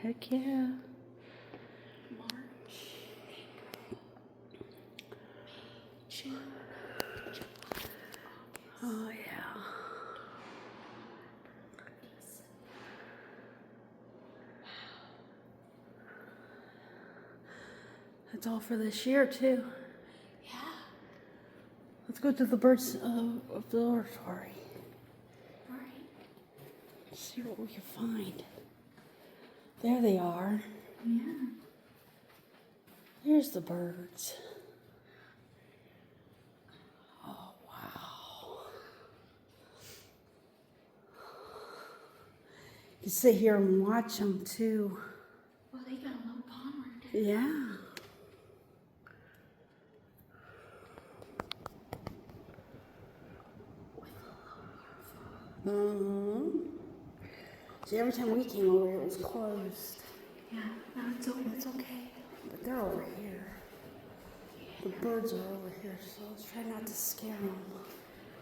Heck yeah. March, June, July. Oh yeah. That's all for this year too. Yeah. Let's go to the birds observatory. Right. See what we can find. There they are. Yeah. There's the birds. Oh wow. You can sit here and watch them too. Well, they got a little pond right there. Yeah. See, every time we came over here, it was closed. Yeah, now it's open. It's okay, but they're over here. The birds are over here, so let's try not to scare them.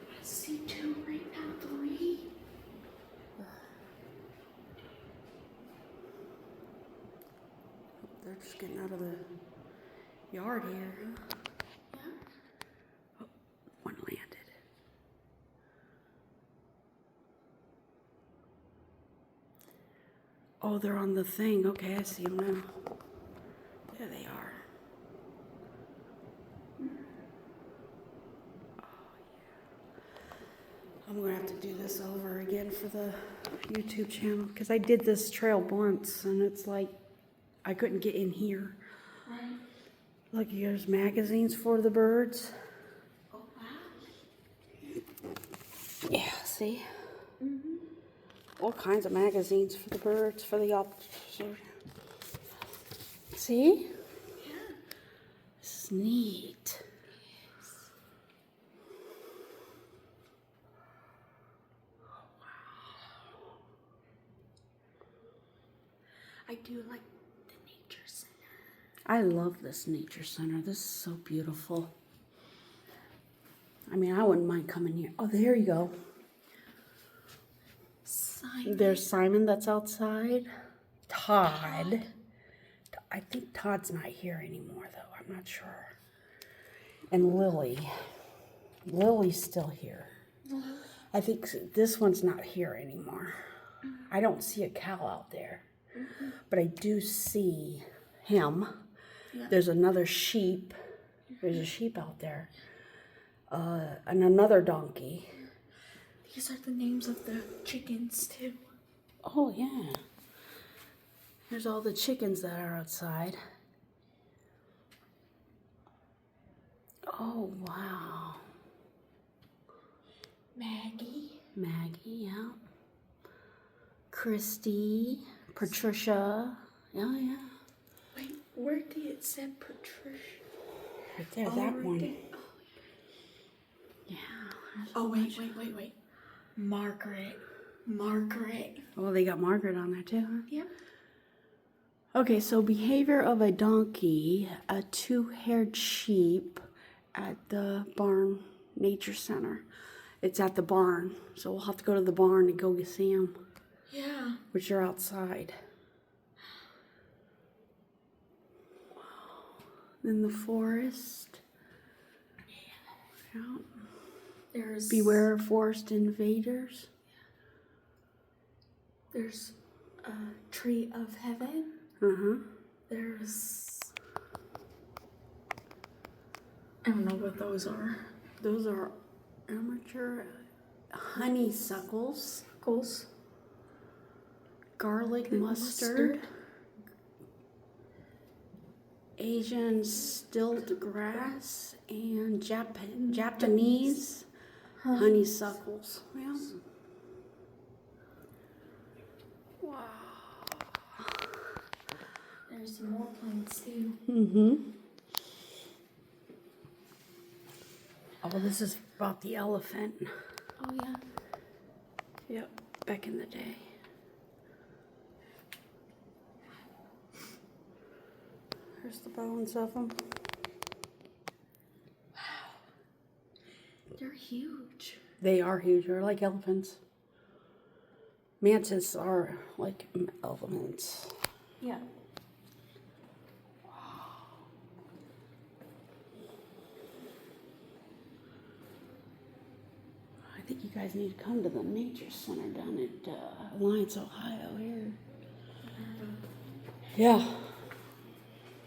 I see 2 right now, 3. They're just getting out of the yard here. Yeah. Oh, one landed. Oh, they're on the thing. Okay, I see them now. There they are. I'm gonna have to do this over again for the YouTube channel because I did this trail once and it's like I couldn't get in here. Right. Look, here's magazines for the birds. Oh, wow. Yeah, see? All kinds of magazines for the birds, for the observatory. See? Yeah. This is neat. I do like the nature center. I love this nature center. This is so beautiful. I mean, I wouldn't mind coming here. Oh, there you go. Simon. There's Simon that's outside. Todd. I think Todd's not here anymore, though. I'm not sure. And Lily. Lily's still here. I think this one's not here anymore. I don't see a cow out there. But I do see him. Yeah. There's another sheep. There's a sheep out there. And another donkey. These are the names of the chickens, too. Oh, yeah. There's all the chickens that are outside. Oh, wow. Maggie. Maggie, yeah. Christy. Patricia. Oh, yeah. Wait, where did it say Patricia? Right there, Oh, that right one. there. Yeah. Oh, wait. Margaret. Oh, they got Margaret on there, too, huh? Yep. Okay, so behavior of a donkey, a 2-haired sheep at the barn nature center. It's at the barn, so we'll have to go to the barn and go see them, Yeah. which are outside. Wow. In the forest. Yeah. There's Beware forest invaders. There's a tree of heaven. Uh-huh. There's I don't know what those are. Those are amateur honeysuckles. Goals. Garlic mustard. Asian stilt grass and Japanese honeysuckles. Yeah. Wow. There's some more plants too. Mm-hmm. Oh, this is about the elephant. Oh yeah. Yep, back in the day. There's the bones of them. Wow. They're huge. They are huge. They're like elephants. Mantis are like elephants. Yeah. I think you guys need to come to the nature center down at Alliance, Ohio here. Yeah.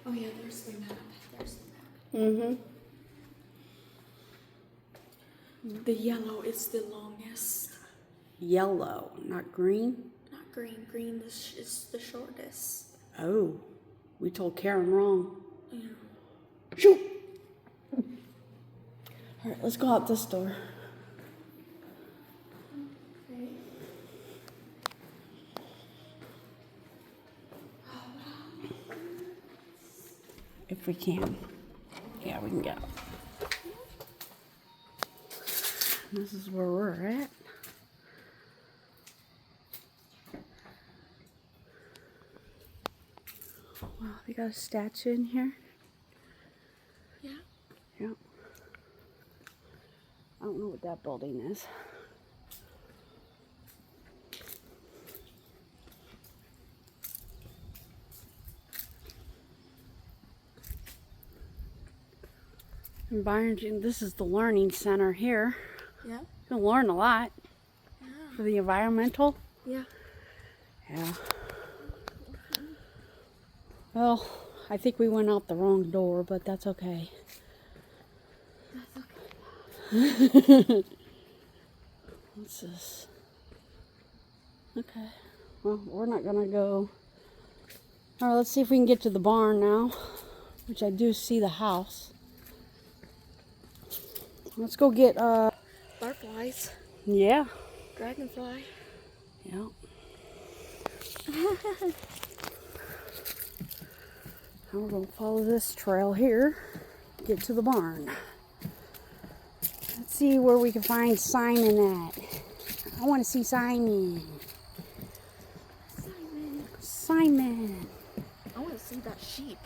Oh yeah, there's the map. There's the map. Mm-hmm. The yellow is the longest. Yellow, not green? Not green. Green is the shortest. Oh, we told Karen wrong. Yeah. Shoot! All right, let's go out this door. Okay. If we can. Yeah, we can go. This is where we're at. Wow, they got a statue in here. Yeah. Yeah. I don't know what that building is. And Byron, this is the learning center here. Yeah. You'll learn a lot Yeah. for the environmental. Yeah. Yeah. Well, I think we went out the wrong door, but that's okay. That's okay. What's this? Okay. Well, we're not gonna go. All right, let's see if we can get to the barn now, which I do see the house. Let's go get, Butterflies. yeah. Dragonfly. Yeah. Now we're gonna follow this trail here, get to the barn. Let's see where we can find Simon at. I want to see Simon. Simon. I want to see that sheep.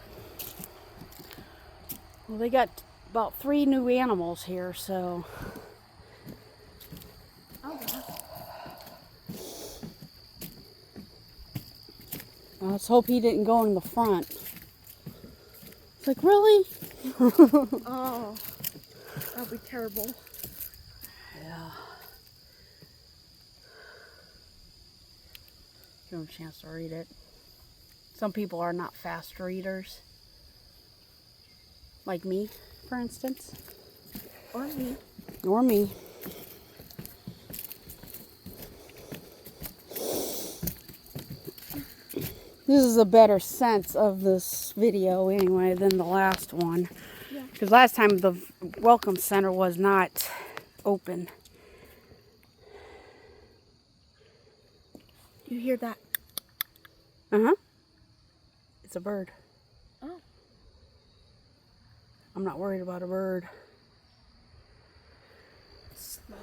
Well, they got about 3 new animals here, so. Oh, yeah. Let's hope he didn't go in the front. It's like, really? Oh, that'd be terrible. Yeah. Give him a chance to read it. Some people are not fast readers. Like me, for instance. Or me. Or me. This is a better sense of this video anyway than the last one. Yeah. Because last time the welcome center was not open. You hear that? Uh-huh. It's a bird. Oh. I'm not worried about a bird. Smoke.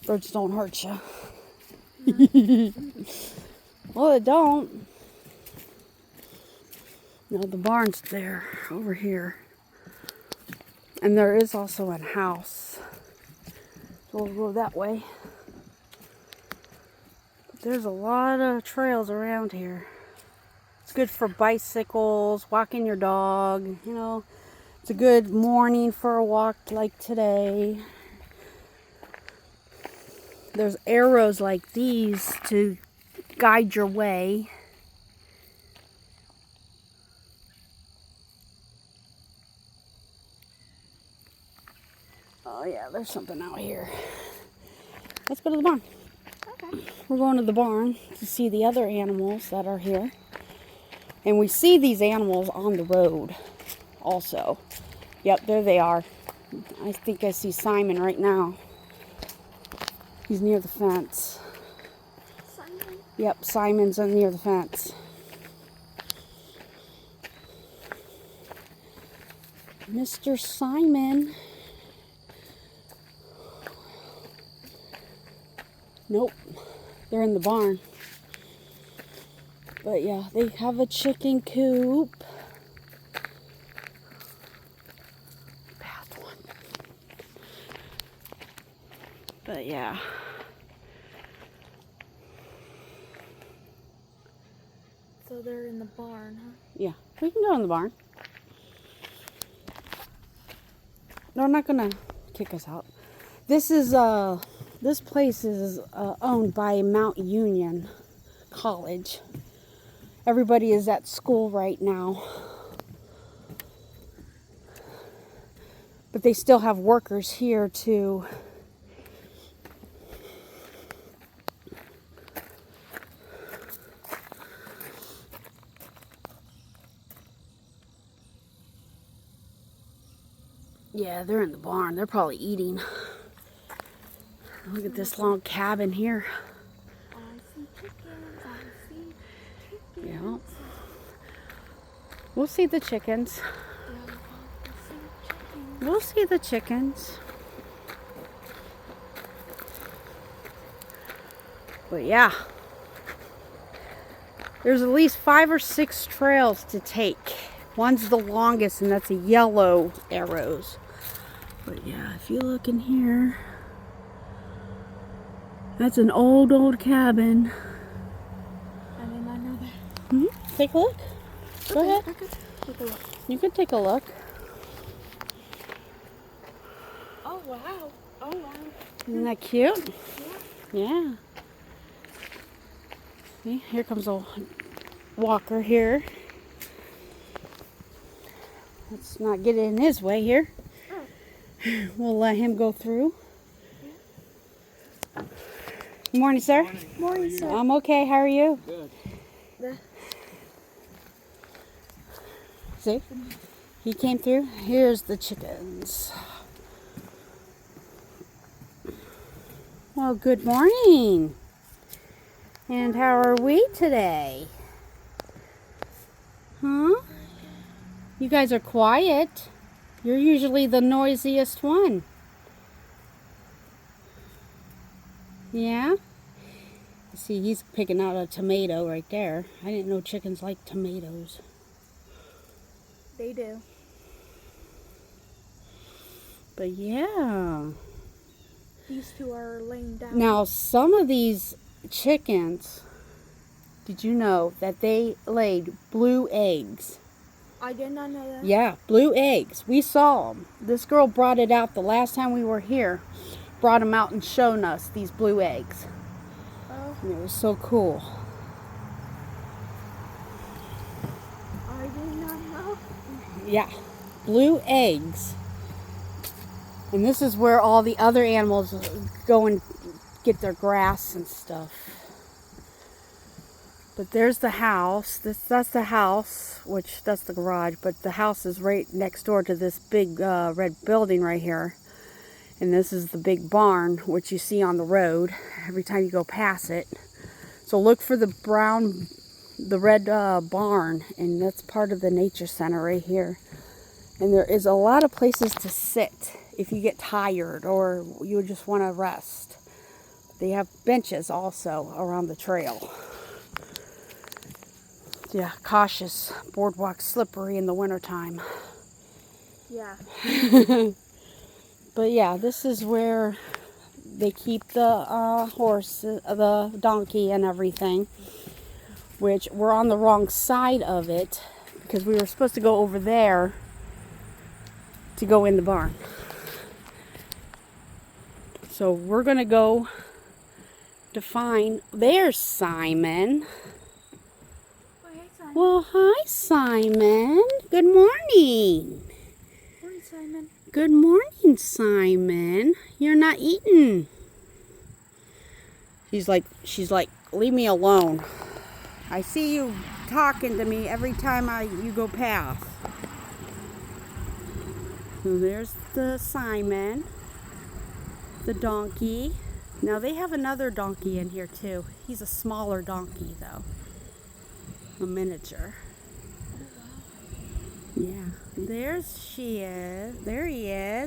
Birds don't hurt you. Well, it don't. No, the barn's there, over here. And there is also a house. So we'll go that way. But there's a lot of trails around here. It's good for bicycles, walking your dog, you know. It's a good morning for a walk like today. There's arrows like these to guide your way. Oh yeah, there's something out here. Let's go to the barn. Okay. We're going to the barn to see the other animals that are here. And we see these animals on the road also. Yep, there they are. I think I see Simon right now. He's near the fence. Simon. Yep, Simon's near the fence. Mr. Simon. Nope, they're in the barn. But yeah, they have a chicken coop. Bad one. But yeah. So they're in the barn, huh? Yeah, we can go in the barn. They're not gonna kick us out. This place is owned by Mount Union College. Everybody is at school right now. But they still have workers here to yeah, they're in the barn. They're probably eating. Look at this long cabin here. I see chickens. I see chickens. Yeah. We'll see the chickens. We'll see the chickens. But yeah. There's at least 5 or 6 trails to take. One's the longest, and that's a yellow arrows. But yeah, if you look in here, that's an old cabin. I did not know that. Mm-hmm. Take a look. Go ahead. Okay. Take a look. You can take a look. Oh wow. Oh wow. Isn't that cute? Yeah. Yeah. See, here comes a walker here. Let's not get in his way here. We'll let him go through. Good morning, sir. Morning, sir. I'm okay. How are you? Good. See? He came through. Here's the chickens. Well, good morning. And how are we today? Huh? You guys are quiet. You're usually the noisiest one. Yeah? See, he's picking out a tomato right there. I didn't know chickens like tomatoes. They do. But yeah. These two are laying down. Now, some of these chickens, did you know that they laid blue eggs? I did not know that. Yeah, blue eggs. We saw them. This girl brought it out the last time we were here. Brought them out and shown us these blue eggs. Oh, And it was so cool. I did not know. Yeah, blue eggs. And this is where all the other animals go and get their grass and stuff. But there's the house. That's the house, which that's the garage. But the house is right next door to this big red building right here. And this is the big barn, which you see on the road every time you go past it. So look for the red barn, and that's part of the nature center right here. And there is a lot of places to sit if you get tired or you just want to rest. They have benches also around the trail. Yeah, cautious. Boardwalk slippery in the wintertime. Yeah. But yeah, this is where they keep the horse, the donkey and everything. Which we're on the wrong side of it because we were supposed to go over there to go in the barn. So we're going to go to find... There's Simon. Oh, hey, Simon. Well, hi, Simon. Good morning. Morning, Simon. Good morning, Simon. You're not eating. She's like, leave me alone. I see you talking to me every time you go past. So there's the Simon, the donkey. Now they have another donkey in here too. He's a smaller donkey though. A miniature. Yeah. There he is.